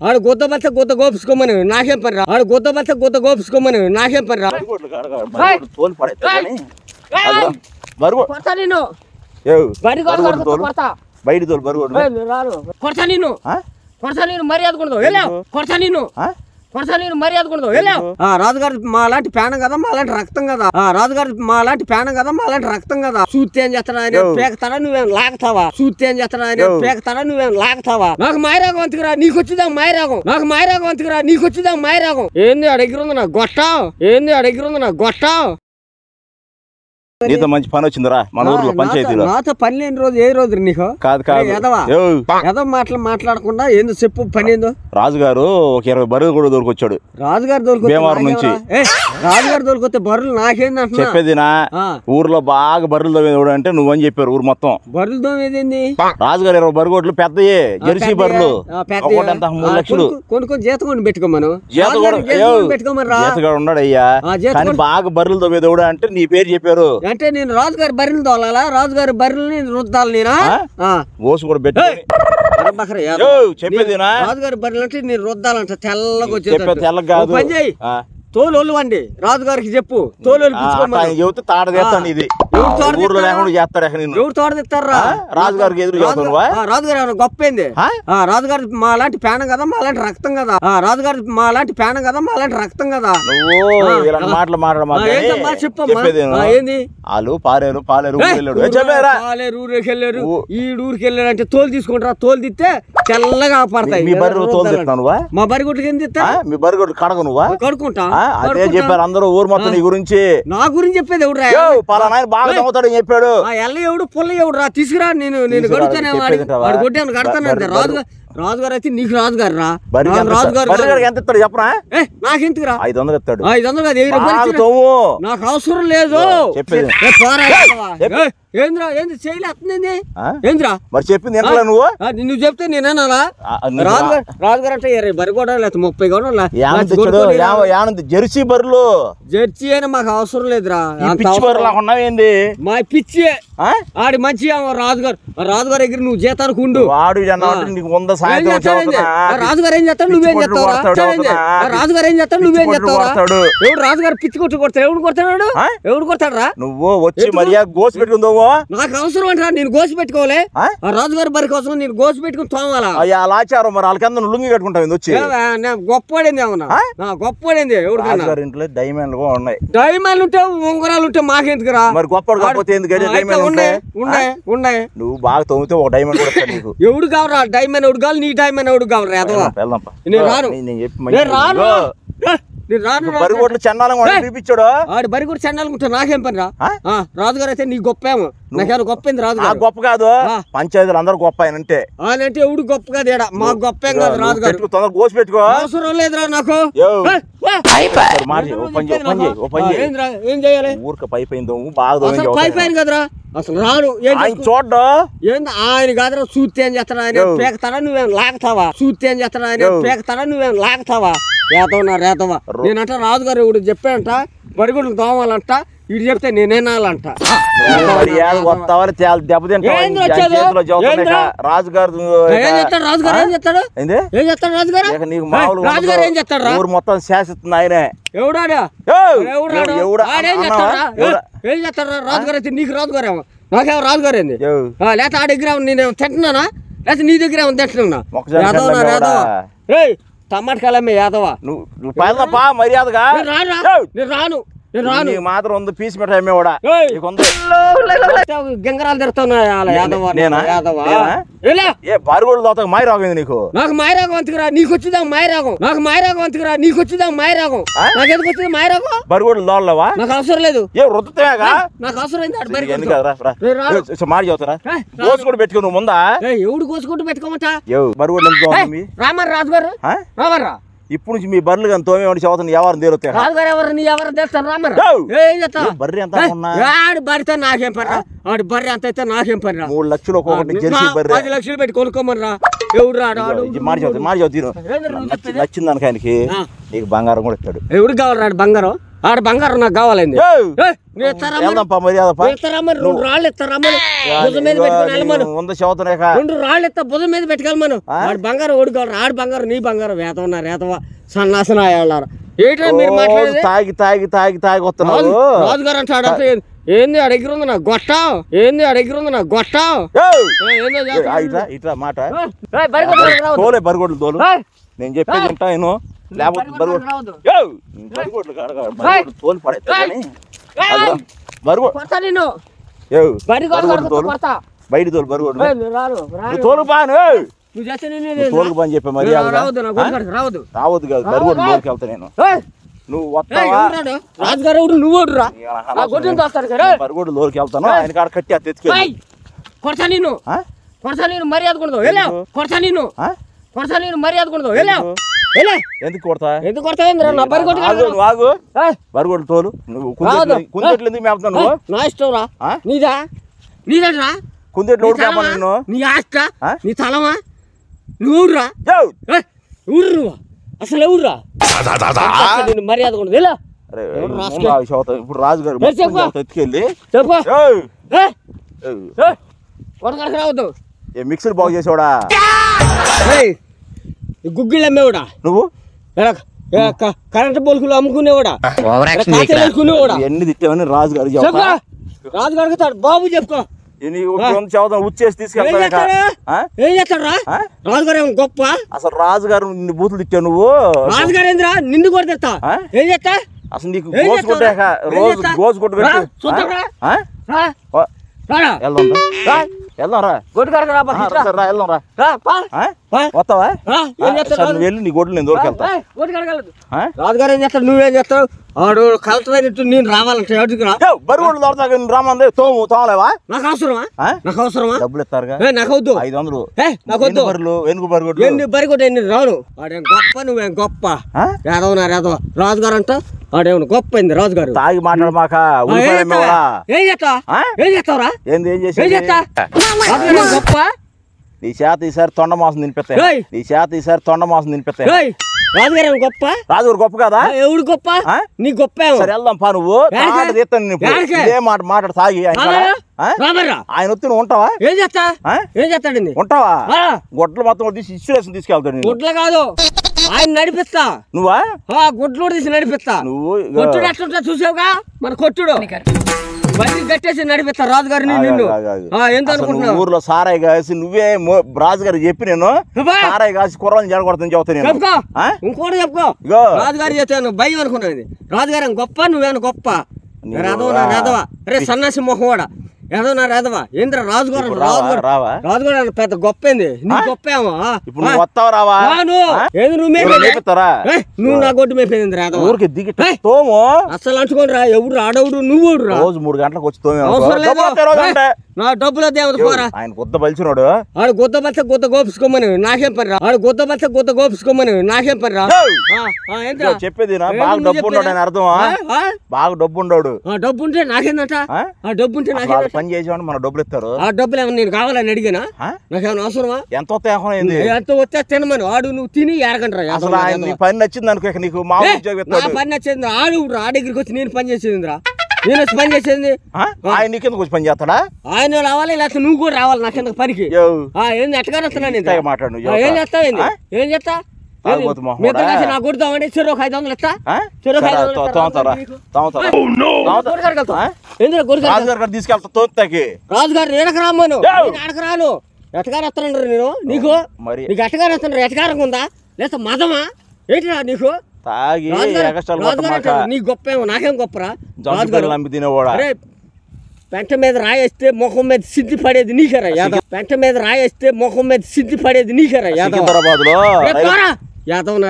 ఆడు గుద్ద బత్త గుద్ద గోపుసుకోమని నాకేం పని రా. ఆడు గుద్ద బత్త గుద్ద గోపుసుకోమని నాకేం పని రా. బయట తోలు బరువు కొడతా నేను కొడతా నేను మర్యాద కొడదు కొడతా నేను కొడతా నేను మర్యాద కొడదు. రాజుగారి మా లాంటి పేనం కదా మా లాంటి రక్తం కదా. రాజుగారి మా లాంటి పేనం కదా మా లాంటి రక్తం కదా. సూత్తి ఏం చేస్తాడా ఆయన పేకతాడా నువ్వేం లాగుతావా. సూత్తి ఏం చేస్తాడా ఆయన పేకతాడా నువ్వేం లాగుతావా. నాకు మాయరాగం అంతకురా నీకు వచ్చిదా మాయరాగం. నాకు మాయరాగం అంతకురా నీకు వచ్చిదా మాయరాగం. ఏంది అడగిరుంది నా గొట్టం. ఏంది అడగిరుంది నా గొట్టం. నీతో మంచి పని వచ్చిందిరా మన ఊర్లో పంచాయతీలో. నాతో పని లేని రోజు ఏ రోజు నీకు కాదు కాదు ఏదో మాటలు మాట్లాడకుండా ఏందో చెప్పు పని ఏందో. రాజుగారు ఒక 20 బరువులు కూడా దొరికొచ్చాడు. రాజుగారు భీమవరం నుంచి రాజుగారు దొరికొస్తే బర్రెలు నాకేందంట చెప్పేదినా. ఊర్లో బాగా బర్రెలు దోమేది అంటే నువ్వని చెప్పారు ఊరు మొత్తం. బర్రెలు దోమేది రాజుగారు 20 బరుగోట్లు పెద్దయే జెర్సీ బర్రెలు 3 లక్షలు కొనుక్కొని జీతకొని పెట్టుకోమను. జీతగాడు ఉన్నాడయ్యా కానీ బాగా బర్రెలు దోమేది అంటే నీ పేరు చెప్పారు. అంటే నేను రాజుగారి బర్రెలు తోలాలా. రాజుగారి బర్రెల్ని రుద్దాలి నేనా. ఓసు కూడా పెట్టి చెప్పేదినా. రాజుగారి బర్రెలు అంటే నేను రుద్దాలంట తెల్లగా వచ్చే తెల్లగా కాదు పని చేయి. తోలు వండి రాజుగారికి చెప్పు. తోలు చెబితే తాడ తెస్తాను. ఇది ఊర్లో లేకుండా చేస్తాడు. ఎవరు తోడదిస్తారా. రాజుగారికి ఎదురు రాజుగారు ఏమన్నా గొప్పేంది. రాజుగారి మా లాంటి పేనం కదా మా లాంటి రక్తం కదా. రాజుగారి మా లాంటి పేనం కదా మా లాంటి రక్తం కదా. మాటలు చెప్పమ్మా ఏంది. వాళ్ళు పాలేరు ఊరికి వెళ్ళారు ఈ ఊరికి వెళ్ళారు అంటే తోలు తీసుకుంటారా. తోలు తిస్తే తెల్లగా పడతాయి. మీ బర్రె తోలు తిస్తాను. మా బర్రె గుడ్లకి ఏం తిస్తా. మీ బర్రె గుడ్లు కడగ నువ్వా. కడుకుంటా. అదే చెప్పారు అందరూ ఊరు మొత్తం నీ గురించి. నా గురించి చెప్పేది ఎవడు పలానా బాగా చదువుతాడని చెప్పాడు. ఎల్ల ఎవడు పుల్ల ఎవడు రా తీసుకురా. నేను గడుతానే వాడు కొట్టాను కడతాను అంతే. రాజుగారు అయితే నీకు రాజుగారు రా. రాజుగారు ఎంత ఇస్తాడు చెప్పరా. నాకెందుకురా 500 ఇస్తాడు. 500 నాకు అవసరం లేదు. ఏంద్రా ఏంది చేయలేస్తుంది ఏంద్రా మరి చెప్పింది ఎంత నువ్వు. నువ్వు చెప్తే నేనేనా. రాజుగారు అంటే 20 బరి కూడా లేకపోతే 30 కూడా జెర్సీ బర్రెలు. జెర్సీ అయినా మాకు అవసరం లేదురా. ఉన్నావేంది మా పిచ్చి ఆడి మంచి రాజుగారు దగ్గర నువ్వు జీతానికి ఉండు. వాడు రాజుగారు ఏం చేస్తాడు నువ్వేం చేస్తావు. రాజుగారు ఏం చేస్తాడు నువ్వేం చేస్తావు. ఎవడు రాజుగారు పిచ్చి కొడతాడు. ఎవడు కొడతాడు ఎవడు కొడతాడు రా. నువ్వు వచ్చి మర్యాద గోసి పెట్టుకుందో. నాకు అవసరం అంటారా. నేను గోసి పెట్టుకోవాలి. రాజుగారి బరి కోసం నేను గోసి పెట్టుకుని తోమాలా. ఆచారం మరి వాళ్ళకి లుంగి కట్టుకుంటావు. వచ్చి గొప్పవాడింది ఏమన్నా గొప్పవాడింది. ఎవరు ఇంట్లో డైమండ్లు కూడా ఉన్నాయి. డైమండ్లు ఉంటే ఉంగరాలు ఉంటే మాకెందుకురా. మరి గొప్ప కాకపోతే ఉన్నాయి. నువ్వు బాగా తోమితే ఒక డైమండ్ కూడా నీకు. ఎవడు కావరా డైమండ్ ఎవడు కావాలి. నీ డైమండ్ ఎవడు కావరా. నేను రాను. బరిగోట్లు చండాలంగా పిలిపించాడు. ఆడు బరిగోడు చండాలంగా ఉంటాడు. నాకేం పని రా. రాజుగారు అయితే నీ గొప్పేమో. నాకేమో గొప్ప రాజుగారు. గొప్ప కాదు పంచాయతీలు అందరూ గొప్ప ఆయన అంటే. అంటే ఎవడు గొప్ప కాదు ఏడా. మాకు గొప్పేం కాదు. రాజుగారు తొందర గోసి పెట్టుకో. అవసరం లేదురా నాకు. ఏం చేయాలి. ఊరికి పైపోయిందో బాగా పైపోయింది కదరా. అసలు రాను చూడ్డా. ఏంది ఆయన కాదురా. సూత్తి ఏం చేస్తాడా ఆయన పేకతాడా నువ్వేం లాగుతావా. సూత్తి ఏం చేస్తాడా ఆయన పేకతాడా నువ్వేం లాగుతావా. రేతవా నేనంట రాజుగారు ఎవడు చెప్పాడంట బరిగొడ్లు తోమాలంట. ఇటు చెప్తే నేనేనాలంట. రాజుగారు ఏం చేస్తాడు. రాజుగారు ఏం చేస్తాడు. ఊరు మొత్తం శాసిస్తుంది ఆయనే. ఎవడాడా ఏం చేస్తాడు. రాజుగారు అయితే నీకు రాజుగారు ఏమో. నాకేమో రాజుగారు ఏంది. లేకపోతే ఆ దగ్గర నేనేమో తింటున్నానా లేకపోతే నీ దగ్గర ఏమో తింటున్నా. టమాటకాలమ్మే యాదవా. నువ్వు మర్యాదగా నేను రాను. మాత్రం ఉంది పీస్ మిఠాయి అమ్మేవాడా. గంగరాలు తిరుగుతావు. బారుగోడు దాతా మాయరాగం నీకు. నాకు మాయరాగం అంతకురా నీకు వచ్చిదా మాయరాగం. నాకు మాయరాగం అంతకురా నీకు వచ్చిదా మాయరాగం. నాకు ఎందుకు వచ్చింది మాయరాగం. బరిగోడు దాళ్ళవా. నాకు అవసరం లేదు. రుద్దుతాగా నాకు అవసరం మాట చదువుతారా. కోసుకుంటూ పెట్టుకో నువ్వు ముందా. ఎవడు కోసుకుంటూ పెట్టుకోమంటా. బరిగోడు రామర్ రాజుగారు రామర్రా. ఇప్పుడు నుంచి మీ బర్రెలు కానీ తోమేవాడి చదువుతుంది ఎవరిని తేలుతాయి. బర్రె ఎంత బరితే నాకేం పని. ఆడి బర్రె ఎంత అయితే నాకేం పని. 3 లక్షలు ఒక్కొక్కటి జెర్సీ బర్రె. 10 లక్షలు పెట్టి కొనుక్కోమని రా. ఎవడు మాట చదువు నచ్చింది అనుక ఆయనకి. నీకు బంగారం కూడా ఇస్తాడు. ఎవడు కావాలి రాడు బంగారం. ఆడ బంగారం నాకు కావాలండి మరి 2 రాళ్ళు ఇస్తారమ్మను భుజం మీద పెట్టుకుని వెళ్ళమను 2 రాళ్ళు ఇస్తా భుజం మీద పెట్టుకెళ్ళమను ఆడ బంగారం ఓడుకోవాలి ఆడ బంగారం నీ బంగారం వేతవన్నా రేతవా సన్నాసన అయ్యారు ఏంటో మీరు మాట్లాడేది తాగి వస్తున్నారు రాజుగారు అంటాడు ఏంది ఆ దగ్గర ఉంది నా గొట్టం ఏంది ఆ దగ్గర ఉంది నా గొట్టం ఇట్లా మాట తోలే బరిగొడ్లు తోలు నేను చెప్పేది ఉంటా నేను లేకపోతే బరిగొడ్లు తోలు పడేస్తాను బయట తోలు బరిగొడ్లు తోలు బాను తోలుకు పని చెప్పా మరి రావద్దు కాదు బరిగొడ్లు తోలుకి వెళ్తా నేను నువ్వు రాజుగారు నువ్వు బరిగొడ్లు తోలుకి వెళ్తాను ఆయన కాడ కట్టి అది తెచ్చుకెళ్ళి కొడతా నేను మర్యాద కొడదు కొడతా నేను మర్యాద కొడదు ఎందుకు కొడతా ఎందుకు కొడతా బరిగొడ్లు తోలు నువ్వు కుందెట్లు ఎందుకు మేపుతావు నువ్వు నా ఇష్టం రా నీదేట్రా కుందెట్లు ఓడిపోయాను నేను నీ ఆస్త నీ తలమా నువ్వు ఊరురా ఊరు నువ్వు అసలు ఎవరురా నేను మర్యాద కొడదు ఇప్పుడు రాజుగారు ఎత్తుకెళ్ళి కొడకడికి రావద్దు మిక్సర్ బాగు చేసేవాడా గుగ్గిళ్ళు అమ్మేవాడా నువ్వు కరెంట్ బల్బులు అమ్ముకునేవాడా ఎన్ని తిట్టావని రాజుగారు రాజుగారికి బాబు చెప్పుకో ఉచ్చేసి తీసుకెళ్తా ఏం చేస్తాడు రాజుగారు ఏమో గొప్ప అసలు రాజుగారు నిన్ను బూతులు తిట్టావు నువ్వు రాజుగారు ఏంద్రా నిన్ను కూడా తెస్తా ఏం చేస్తా అసలు నీకు గోసు కొట్టు వెళ్దాం రా వస్తావా వెళ్ళి నీ గొడ్లు నేను దూరకెళ్తా రాజుగారు ఏం చేస్తాడు నువ్వేం చేస్తావు ఆడు కలెక్టర్ నేను రావాలంటే బరువులు దొరతా రామంది తోమలేవా నాకు అవసరమా డబ్బులు ఇస్తారుగా నాకు వద్దు 500 ఎన్ని బరిగొడ్డు ఎన్ని రాను వాడేం గొప్ప నువ్వేం గొప్ప రేదవ రాజుగారు అంట వాడేమన్నా గొప్ప అయింది రాజుగారు తాగి మాట్లాడమాక ఏం చేస్తావురా ఏం చేస్తా గొప్ప నీ చేత ఈసారి తొండ మాసం తినిపిస్తాయి రాజుగారు గొప్ప రాజుగారు గొప్ప కదా ఎవడు గొప్ప నీ గొప్ప సరే వెళ్దాం పా నువ్వు ఇదే మాట్లాడు తాగి ఆయన వచ్చి నువ్వు ఉంటావా ఏం చేస్తాడండి ఉంటావా గొడ్లు మొత్తం తీసి ఇన్సూరెన్స్ తీసుకెళ్తాడు గుడ్లు కాదు ఆయన నడిపిస్తా నువ్వా గుడ్లు తీసి నడిపిస్తా నువ్వు కొట్టుడు ఎట్లుంటా చూసావుగా మన కొట్టుడు బండి కట్టేసి నడిపిస్తా రాజుగారు నిన్ను ఎందుకు ఊర్లో సారాయి కాసి నువ్వే రాజుగారు చెప్పి నేను సారాయి కాసి కుర్రని జడగొడతాను చెబుతాను ఇంకోటి చెప్పుకో రాజుగారు చెప్తాను భయం అనుకున్నాను రాజుగారు గొప్ప నువ్వేనా గొప్ప రాధవా రే సన్నాసి మొహం వాడా రాధవా ఏంద్ర రాజుగారు పెద్ద గొప్ప ఏంది నీ గొప్ప ఏమో నువ్వు నా గొడ్డు మేపేది రాధవా అసలు అంటుకోని రా ఎవడు ఆడవుడు నువ్వు రోజు 3 గంటలకు వచ్చి నా డబ్బుల దేవత పోరా ఆయన గుద్ద బలిచినాడు ఆడు గుద్ద బచ్చ గుద్ద గోపించుకోమని నాకేం పని రా నాకేం పని రా చెప్పేది బాగా డబ్బు ఉన్నాడు అని అర్థం బాగా డబ్బు ఉన్నాడు డబ్బు ఉంటే నాకేందట డబ్బు ఉంటే నాకేం పని చేసేవాడు మన డబ్బులు ఇస్తారు ఆ డబ్బులు ఏమన్నా నేను కావాలని అడిగినా నాకేమైనా అవసరమా ఎంత వస్తాయి ఎంత వచ్చే తినమని ఆడు నువ్వు తిని ఏరకంటారా అసలు ఆయన పని నచ్చింది అనుకో నీకు పని నచ్చింది ఆడు ఆ దగ్గరికి వచ్చి నేను పని చేసేదిరా నేను వచ్చి పని చేసేది ఆయన నీకెందుకు వచ్చి పని చేస్తాడా ఆయన రావాలి లేకపోతే నువ్వు కూడా రావాలి నాకు ఎందుకు పనికి ఏంది ఎట్టగానే వస్తున్నా మాట్లాడు ఏం చేస్తావు ఏం చేస్తా నా కొడతామండి చెరువు 500 ఇస్తా రాజుగారు ఎడక రామ్మను ఎడక రాను ఎటగారు వస్తాను నేను నీకు ఎటగారు వస్తాను ఎటగారం ఉందా లేదా మదమా ఏంటిరా నీకు నీ గొప్ప ఏమో నాకేం గొప్పరా పెంట మీద రాయేస్తే ముఖం మీద సిద్ధి పడేది నీకరా యాదవ్ పెంట మీద రాయేస్తే ముఖం మీద సిద్ధి పడేది నీకరా యాదవ్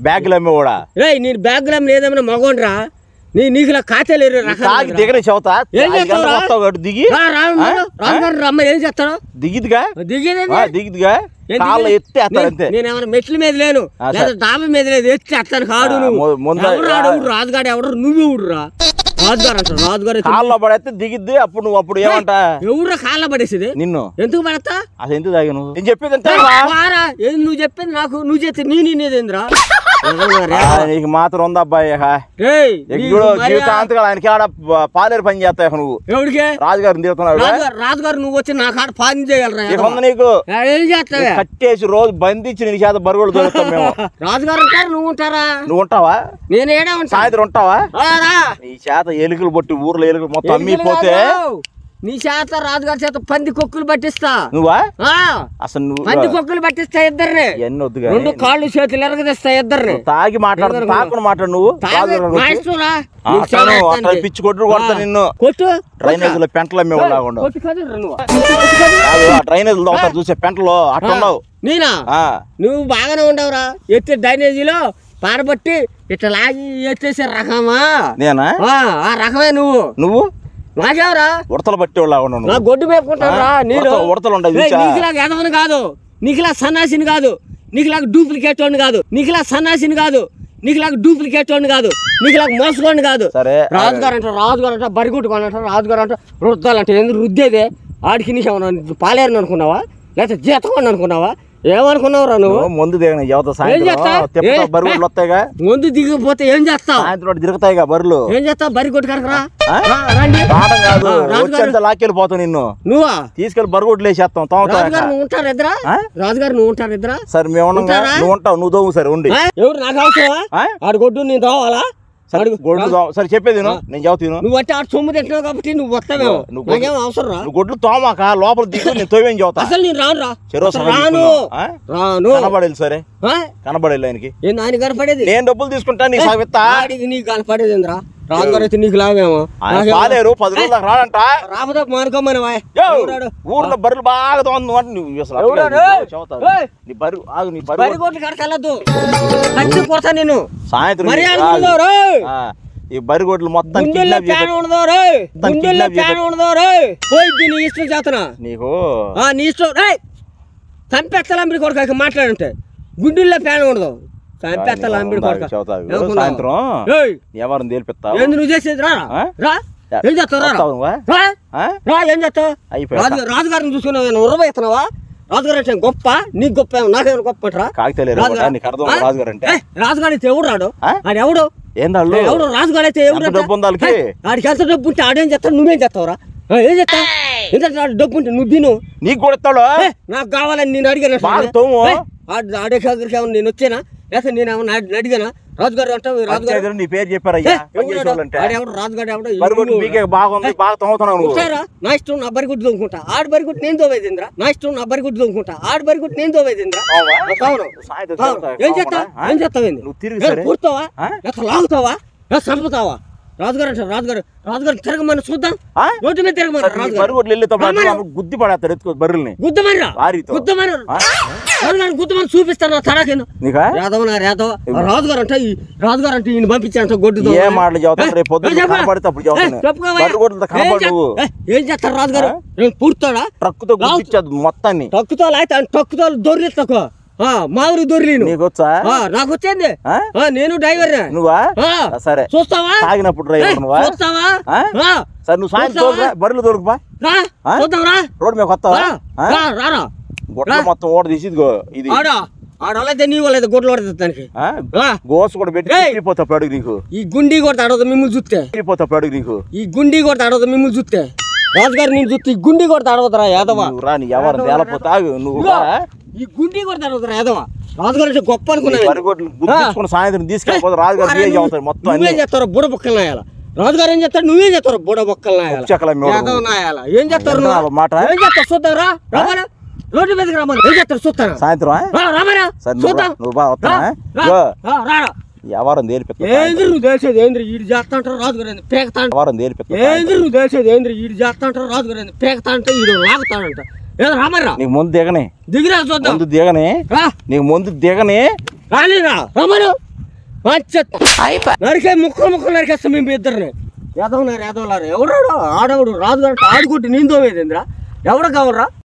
బ్యాగులు అమ్మేవాడా రే నేను బ్యాగులు అమ్మి ఏదేమైనా మగోండ్రా నీకు ఖాతా లేరు దిగి రాజుగారు రమ్మ ఏం చేస్తాడు దిగిదిగా నేనేమన్నా మెట్ల మీద లేను లేదా డాబా మీద లేదు ఎత్తి అత్తాను కాడు నువ్వు రాజుగాడు ఎవడు నువ్వు ఎవడురా రాజుగారు అంటారు రాజుగారు కాళ్ళలో పడేస్తే దిగిద్ది అప్పుడు నువ్వు అప్పుడు ఏమంట ఎవరు కాళ్ళ పడేసేది నిన్ను ఎందుకు పడతా అసలు ఎందుకు తాగాను నేను చెప్పేది నువ్వు చెప్పింది నాకు నువ్వు చేస్తే నేనేదేంద్రా నీకు మాత్రం ఉందా అబ్బాయి జీవితాంతగా ఆయనకి ఆడ పాలేరు పని చేస్తావు నువ్వు ఎవడికి రాజుగారిని తిరుగుతున్నావు రాజుగారు నువ్వు వచ్చి నా కాడ పని చేయాలరా నీకు కట్టేసి రోజు బంధించి నీ చేత బరుగులు దొరుకుతాం మేము రాజుగారు ఉంటారు నువ్వు ఉంటారా నువ్వు ఉంటావా నేను ఏడా ఉంటా సాయంత్రం ఉంటావా నీ చేత ఎలుకలు పట్టి ఊర్లో ఎలుకలు మొత్తం అమ్మిపోతే నీ చేత రాజుగారి చేత పంది కొక్కులు పట్టిస్తా నువ్వా అసలు నువ్వు పంది కొక్కులు పట్టిస్తా ఇద్దరిని ఎన్ని వద్దుగా రెండు కాళ్ళు చేతులు ఎరగదిస్తా ఇద్దరిని తాగి మాట్లాడు తాకుండా మాట్లాడు నువ్వు పిచ్చి కొట్టు కొడతా నిన్ను కొట్టు డ్రైనేజ్ లో పెంటలు అమ్మేవాళ్ళు డ్రైనేజ్ లో చూసే పెంటలో అట్లా ఉండవు నేనా నువ్వు బాగానే ఉండవురా ఎత్తే డ్రైనేజీలో పారబట్టి ఇట్లా లాగి ఎత్తేసే రకమా నేనా ఆ రకమే నువ్వు నాకేవరా ఉడతలు పట్టేవాళ్ళు నా గొడ్డు మేపుకుంటారా నేను ఉడతలు ఉండవు నీకులాగా ఎదవని కాదు నీకులా సన్నాసిని కాదు నీకులాగా డూప్లికేట్ వాడిని కాదు నీకులా సన్నాసిని కాదు నీకులాగా డూప్లికేట్ వాడిని కాదు నీకులాగా మోసకోండి కాదు రాజుగారు అంట బరిగుట్టుకోండి అంట రాజుగారు అంట రుద్దాలంటే ఎందుకు రుద్దేదే ఆడికి నీకేమన్నా పాలేరని అనుకున్నావా లేకపోతే జీతం అనుకున్నావా ఏమనుకున్నావురా నువ్వు ముందు బరువులు వస్తాయిగా ముందు దిగిపోతే ఏం చేస్తావు సాయంత్రం తిరుగుతాయిగా బరులు ఏం చేస్తావు బరి కొట్టుకరా లాక్కెళ్ళిపోతావు నిన్ను నువ్వా తీసుకెళ్లి బరుగుడ్లు వేసేస్తాం నువ్వు ఉంటారు ఇద్దరా రాజుగారు నువ్వు ఉంటారు ఇద్దరా సరే మేము నువ్వు ఉంటావు నువ్వు దోవు సరే ఉండి ఎవరు నాకు అవసరమా ఆడు గొడ్డు నేను రావాలా సరే చెప్పేది నేను చదువుతాను నువ్వు అంటే ఆడు సొమ్ము తింటున్నావు కాబట్టి నువ్వు వస్తావేమో నాకేం అవసరం రా గొడ్లు తోమాక లోపల దిగు నేను తోవేం చదువుతా అసలు నేను రాను కనబడేది సరే కనబడేది ఆయనకి ఆయన కనపడేది నేను డబ్బులు తీసుకుంటా నీ సాగిస్తా నీకు కనపడేది ఏంద్రా రాజుగారు అయితే నీకు లాభేమో పాలేరు 10 రోజులు రాడంట రాబోతే మానుకోమని ఊర్లో బరులు బాగా తోంది నువ్వు కొడతా నేను సాయంత్రం ఈ బరిగొడ్లు మొత్తం ఇష్టం చేతనా నీకు నీ ఇష్టం చంపేస్తా మీరు కొడుకు మాట్లాడంటే గుండెల్లో ఫ్యాన్ ఉండదు సాయంత్రం ఎవరిని తేలిపిస్తావు నువ్వు చేసేది రా ఏం చేస్తావు ఏం చేస్తావు రాజుగారిని చూసుకున్నావు ఉరవ ఎత్తున్నావా రాజుగారు అంటే గొప్ప నీకు గొప్ప నాకేమైనా గొప్ప రాజుగారు అయితే ఎవడు రాడు ఆడు ఎవడు ఎవడు రాజుగారు అయితే ఎవడు ఆడికి ఎంత డబ్బు ఉంటే ఆడేం చేస్తాడు నువ్వేం చేస్తావురా ఏం చేస్తావు ఎంత డబ్బు ఉంటే నువ్వు తిను నీకు కూడా ఇస్తాడు నాకు కావాలని నేను అడిగాను ఆడే కాదు నేను వచ్చానా లేకపోతే నేనేమన్నా అడిగానా రాజుగారు అంటావు రాజుగారు నీ పేరు చెప్పారయ్యా రాజుగారు బాగుంది బాగా తోముతున్నావు నా ఇష్టం నా బరిగుడ్డు దొంగుకుంటా ఆడు బరిగుడ్డు నేను దోవేదింద్రా నా ఇష్టం నా బరిగుడ్డు దొంగుకుంటా ఆడు బరిగుడ్డు నేను దోవేదింద్రా ఏం చేస్తావు నువ్వు తిరిగి కూర్చోవా లేకపోతే లాగుతావా చంపుతావా రాజుగారు అంటారు రాజుగారు తిరగమని చూద్దాం రోడ్డు మీద తిరగమని గుద్ది పడేస్తారు ఎత్తుకో బర్రెల్ని గుద్దమని చూపిస్తాను తడాకి రాజుగారు అంటే ఈయన పంపించారంట గొడ్డు ఏ మాటలు ఏం చేస్తారు రాజుగారు పూర్తాడా ట్రక్కుతో మొత్తాన్ని ట్రక్కుతో అయితే ట్రక్కుతో దొరికి మా ఊరు దొరిలీను నాకు వచ్చేది నేను డ్రైవర్ నువ్వా సరే చూస్తావా తాగినప్పుడు డ్రైవర్ నువ్వా చూస్తావా సరే నువ్వు సాయంత్రం బర్రెలు దొరుకుపా రోడ్డు మీద కొత్తావా గొడ్లు మొత్తం ఓడ తీసి ఇది ఆడవాళ్ళైతే నీ వాళ్ళైతే గొడ్లు పడుతుంది గోస కూడా పెట్టి పోతావు అడుగు నీకు ఈ గుండి కూడా ఆడవద్దు మిమ్మల్ని చూస్తే పోతావు అడుగు నీకు ఈ గుండి కూడా ఆడవద్దు మిమ్మల్ని చూస్తే రాజుగారు నేను చూస్తే ఈ గుండి కూడా ఆడవద్దురా యాదవ రాని ఎవరు తేలపోతావు నువ్వు ఈ గుండి కూడా ఆడవద్దురా యాదవ రాజుగారు అంటే గొప్ప అనుకున్నా సాయంత్రం తీసుకెళ్ళిపోతే రాజుగారు మొత్తం నువ్వేం చేస్తారో బుడ బొక్కలు నాయాల రాజుగారు ఏం చేస్తారు నువ్వేం చేస్తారు బుడ బొక్కలు నాయాల ఏం చేస్తారు మాట ఏం చేస్తారు చూద్దారా రామారా రోడ్డు మీదకి రామని ఏం చేస్తారు చూస్తారా సాయంత్రం రామారా చూద్దాం ఎవరం తేలిపిస్తా నువ్వు తెలిసేది ఏంద్ర ఈడు చేస్తా అంటారు రాజుగారు పేకతా నువ్వు తెలిసేది ఏంద్ర ఈడు చేస్తా అంటారు రాజుగారు పేకతా అంటే ఈడు లాగుతాడంట ఏదో రామరా నీకు ముందు దిగనే దిగిరా చూద్దాం ముందు దిగనే నీకు ముందు దిగనే రాలేరా రామరు నరికే ముక్కలు నరికేస్తాం మేము ఇద్దరిని ఎదవలారు ఎవడాడు ఆడవుడు రాజుగారు ఆడుకుంటే నేను తోమేది ఎవడ కావరా